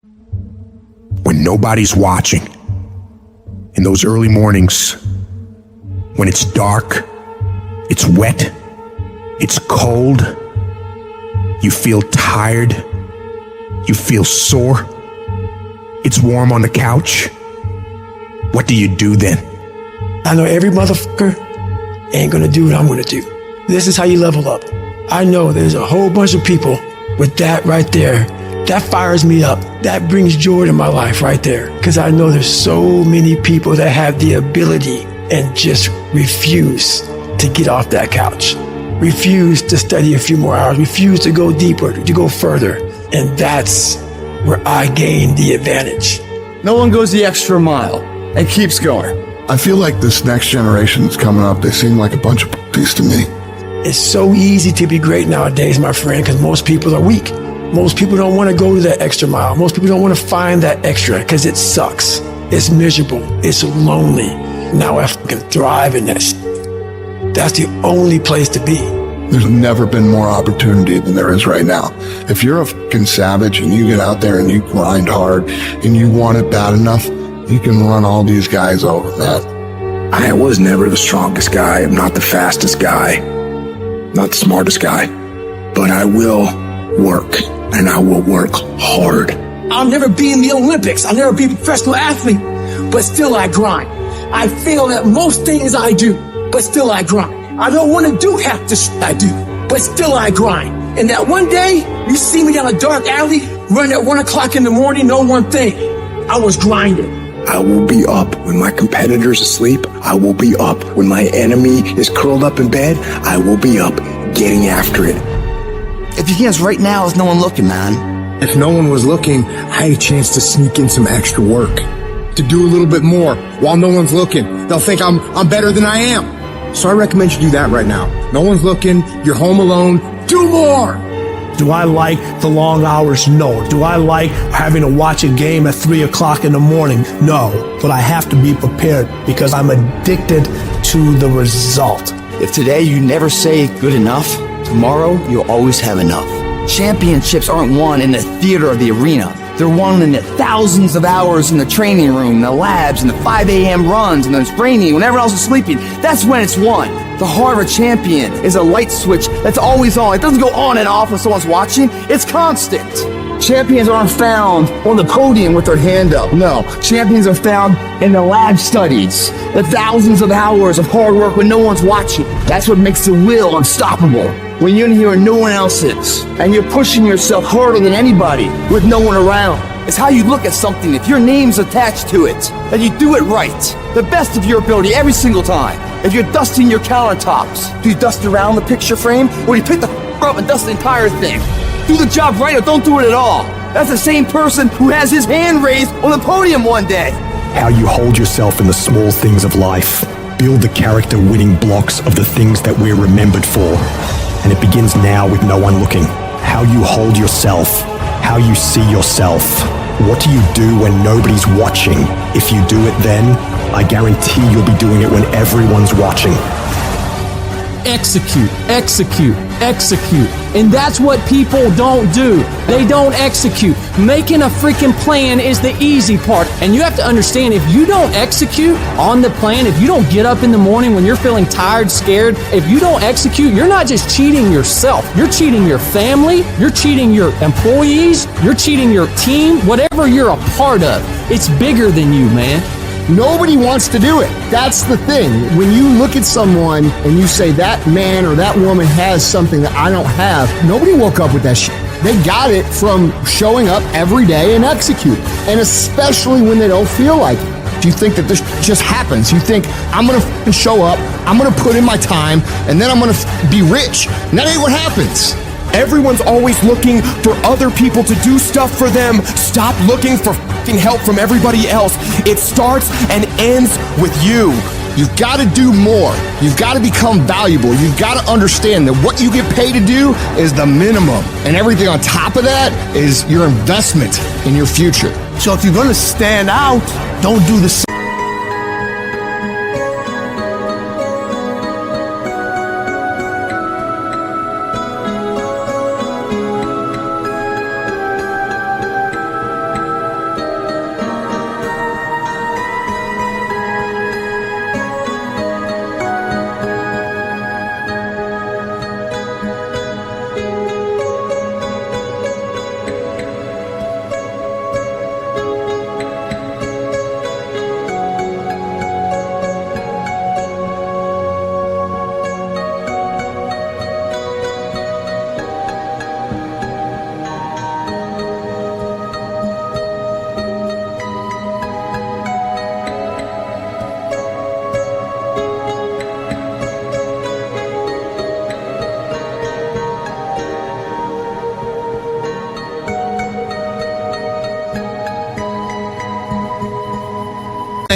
When nobody's watching, in those early mornings, when it's dark, it's wet, it's cold, you feel tired, you feel sore, it's warm on the couch, what do you do then? I know every motherfucker ain't gonna do what I'm gonna do. This is how you level up. I know there's a whole bunch of people with that right there. That fires me up. That brings joy to my life right there. Because I know there's so many people that have the ability and just refuse to get off that couch. Refuse to study a few more hours. Refuse to go deeper, to go further. And that's where I gain the advantage. No one goes the extra mile and keeps going. I feel like this next generation that's coming up, they seem like a bunch of puppies to me. It's so easy to be great nowadays, my friend, because most people are weak. Most people don't want to go to that extra mile. Most people don't want to find that extra because it sucks. It's miserable. It's lonely. Now I fucking thrive in that shit. That's the only place to be. There's never been more opportunity than there is right now. If you're a fucking savage and you get out there and you grind hard and you want it bad enough, you can run all these guys over, man. I was never the strongest guy. I'm not the fastest guy. Not the smartest guy. But I will work. And I will work hard. I'll never be in the Olympics. I'll never be a professional athlete, but still I grind. I fail at most things I do, but still I grind. I don't want to do half the shit I do, but still I grind. And that one day, you see me down a dark alley, run at 1 o'clock in the morning, know one thing. I was grinding. I will be up when my competitor's asleep. I will be up when my enemy is curled up in bed. I will be up getting after it. If you guess right now, there's no one looking, man. If no one was looking, I had a chance to sneak in some extra work. To do a little bit more while no one's looking. They'll think I'm better than I am. So I recommend you do that right now. No one's looking, you're home alone, do more! Do I like the long hours? No. Do I like having to watch a game at 3 o'clock in the morning? No. But I have to be prepared because I'm addicted to the result. If today you never say good enough, tomorrow, you'll always have enough. Championships aren't won in the theater or the arena. They're won in the thousands of hours in the training room, the labs, and the 5 a.m. runs, and the training when everyone else is sleeping. That's when it's won. The heart of a champion is a light switch that's always on. It doesn't go on and off when someone's watching. It's constant. Champions aren't found on the podium with their hand up. No, champions are found in the lab studies, the thousands of hours of hard work when no one's watching. That's what makes the will unstoppable. When you're in here and no one else is, and you're pushing yourself harder than anybody with no one around. It's how you look at something. If your name's attached to it, then you do it right. The best of your ability every single time. If you're dusting your countertops, do you dust around the picture frame, or do you pick the up and dust the entire thing? Do the job right or don't do it at all. That's the same person who has his hand raised on the podium one day. How you hold yourself in the small things of life. Build the character-winning blocks of the things that we're remembered for. And it begins now with no one looking. How you hold yourself. How you see yourself. What do you do when nobody's watching? If you do it then, I guarantee you'll be doing it when everyone's watching. Execute, execute, execute. And that's what people don't do. They don't execute. Making a freaking plan is the easy part. And you have to understand, if you don't execute on the plan, if you don't get up in the morning when you're feeling tired, scared, if you don't execute, you're not just cheating yourself. You're cheating your family. You're cheating your employees. You're cheating your team. Whatever you're a part of, it's bigger than you, man. Nobody wants to do it. That's the thing. When you look at someone and you say that man or that woman has something that I don't have, nobody woke up with that shit. They got it from showing up every day and executing. And especially when they don't feel like it. Do you think that this just happens? You think, I'm going to show up, I'm going to put in my time, and then I'm going to be rich. And that ain't what happens. Everyone's always looking for other people to do stuff for them. Stop looking for help from everybody else. It starts and ends with you. You've got to do more. You've got to become valuable. You've got to understand that what you get paid to do is the minimum. And everything on top of that is your investment in your future. So if you're going to stand out, don't do the same.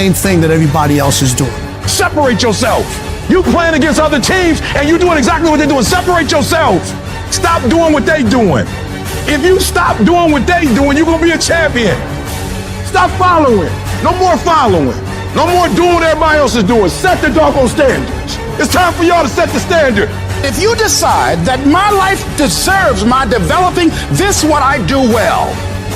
same thing that everybody else is doing. Separate yourself. You playing against other teams and you doing exactly what they're doing. Separate yourself. Stop doing what they doing. If you stop doing what they doing, you're going to be a champion. Stop following. No more following. No more doing what everybody else is doing. Set the doggone standards. It's time for y'all to set the standard. If you decide that my life deserves my developing this what I do well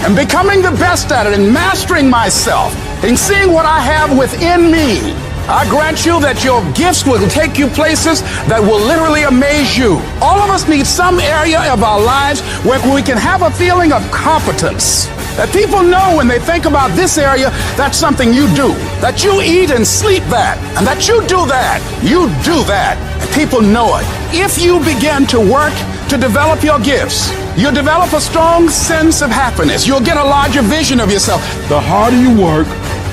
and becoming the best at it and mastering myself and seeing what I have within me, I grant you that your gifts will take you places that will literally amaze you. All of us need some area of our lives where we can have a feeling of competence. That people know when they think about this area, that's something you do. That you eat and sleep that. And that you do that. You do that. And people know it. If you begin to work to develop your gifts, you'll develop a strong sense of happiness. You'll get a larger vision of yourself. The harder you work,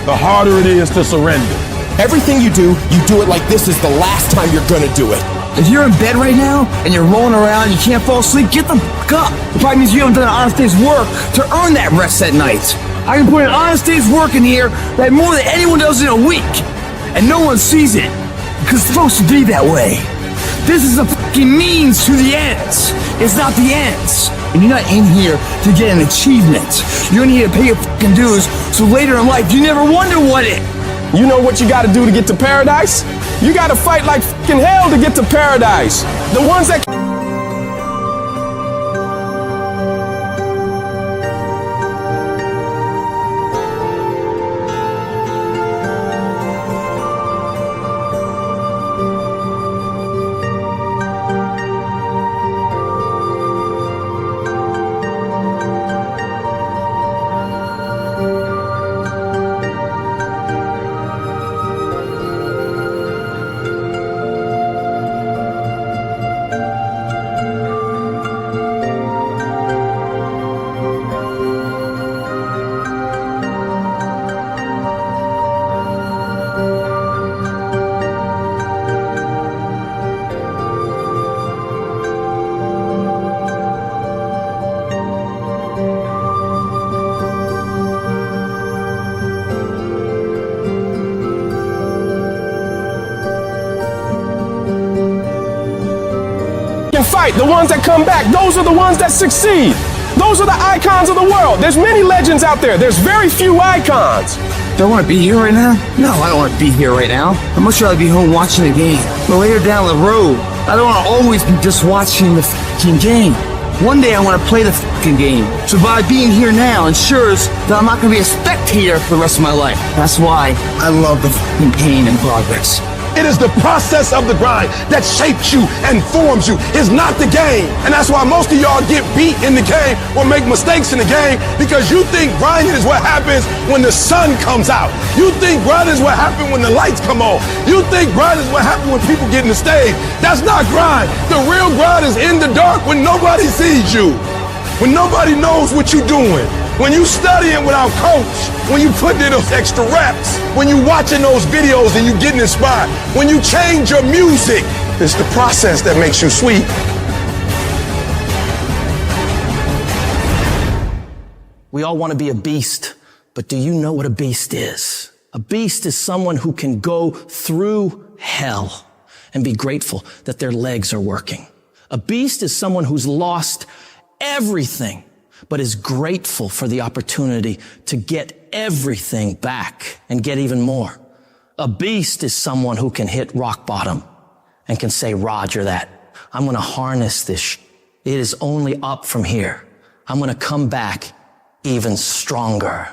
the harder it is to surrender. Everything you do it like this is the last time you're gonna do it. If you're in bed right now and you're rolling around, you can't fall asleep, get the fuck up. It probably means you haven't done an honest day's work to earn that rest at night. I can put an honest day's work in here that more than anyone does in a week. And no one sees it. Because it's supposed to be that way. This is a fucking means to the ends. It's not the ends. And you're not in here to get an achievement. You're in here to pay your fucking dues so later in life you never wonder what it. You know what you got to do to get to paradise? You got to fight like fucking hell to get to paradise. The ones that... fight, the ones that come back, those are the ones that succeed. Those are the icons of the world. There's many legends out there. There's very few icons. Do I want to be here right now? No, I don't want to be here right now. I'd much rather be home watching the game. But later down the road, I don't want to always be just watching the fucking game. One day I want to play the fucking game. So by being here now ensures that I'm not going to be a spectator for the rest of my life. That's why I love the fucking pain and progress. It is the process of the grind that shapes you and forms you. It's not the game. And that's why most of y'all get beat in the game or make mistakes in the game, because you think grinding is what happens when the sun comes out. You think grinding is what happens when the lights come on. You think grinding is what happens when people get in the stage. That's not grind. The real grind is in the dark when nobody sees you, when nobody knows what you're doing. When you studying without coach, when you putting in those extra reps, when you watching those videos and you getting inspired, when you change your music, it's the process that makes you sweet. We all want to be a beast, but do you know what a beast is? A beast is someone who can go through hell and be grateful that their legs are working. A beast is someone who's lost everything, but is grateful for the opportunity to get everything back and get even more. A beast is someone who can hit rock bottom and can say, Roger that. I'm going to harness this. It is only up from here. I'm going to come back even stronger.